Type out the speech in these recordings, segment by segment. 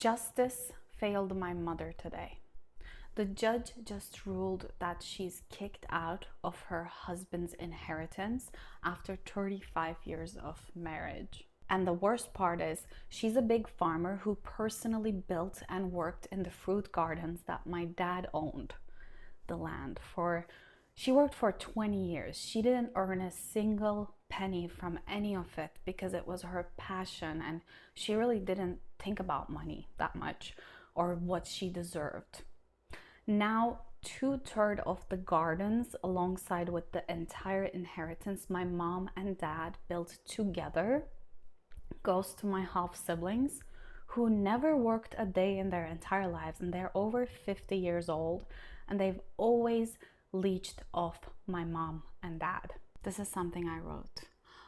Justice failed my mother today. The judge just ruled that she's kicked out of her husband's inheritance after 35 years of marriage. And the worst part is, she's a big farmer who personally built and worked in the fruit gardens that my dad owned the land for. She worked for 20 years. She didn't earn a single penny from any of it because it was her passion, and she really didn't think about money that much or what she deserved. Now, two-thirds of the gardens, alongside with the entire inheritance my mom and dad built together, goes to my half siblings who never worked a day in their entire lives, and they're over 50 years old, and they've always leached off my mom and dad. This is something I wrote.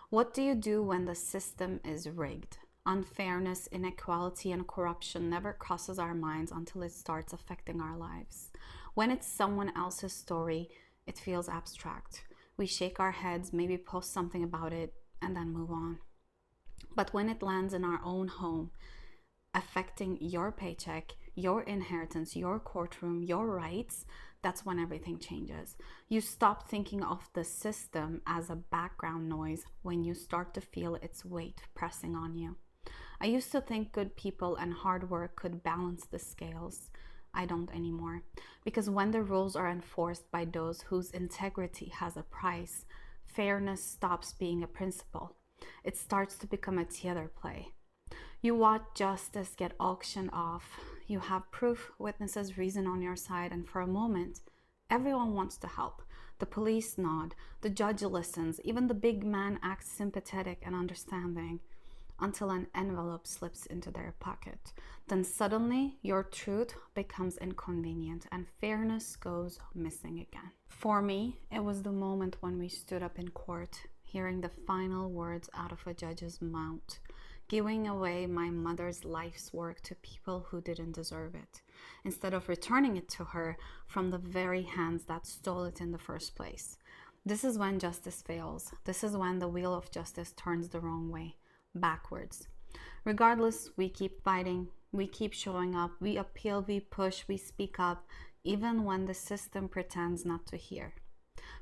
What do you do when the system is rigged? Unfairness, inequality, and corruption never crosses our minds until it starts affecting our lives. When it's someone else's story, it feels abstract. We shake our heads, maybe post something about it, and then move on. But when it lands in our own home, affecting your paycheck, your inheritance, your courtroom, your rights, that's when everything changes. You stop thinking of the system as a background noise when you start to feel its weight pressing on you. I used to think good people and hard work could balance the scales. I don't anymore. Because when the rules are enforced by those whose integrity has a price, fairness stops being a principle. It starts to become a theater play. You watch justice get auctioned off. You have proof, witnesses, reason on your side, and for a moment, everyone wants to help. The police nod, the judge listens, even the big man acts sympathetic and understanding, until an envelope slips into their pocket. Then suddenly, your truth becomes inconvenient and fairness goes missing again. For me, it was the moment when we stood up in court, hearing the final words out of a judge's mouth, giving away my mother's life's work to people who didn't deserve it, instead of returning it to her from the very hands that stole it in the first place. This is when justice fails. This is when the wheel of justice turns the wrong way, backwards. Regardless, we keep fighting, we keep showing up, we appeal, we push, we speak up, even when the system pretends not to hear.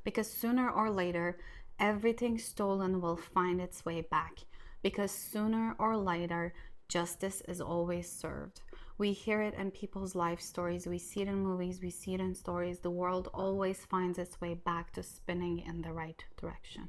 Because sooner or later, everything stolen will find its way back. Because sooner or later, justice is always served. We hear it in people's life stories, we see it in movies, we see it in stories. The world always finds its way back to spinning in the right direction.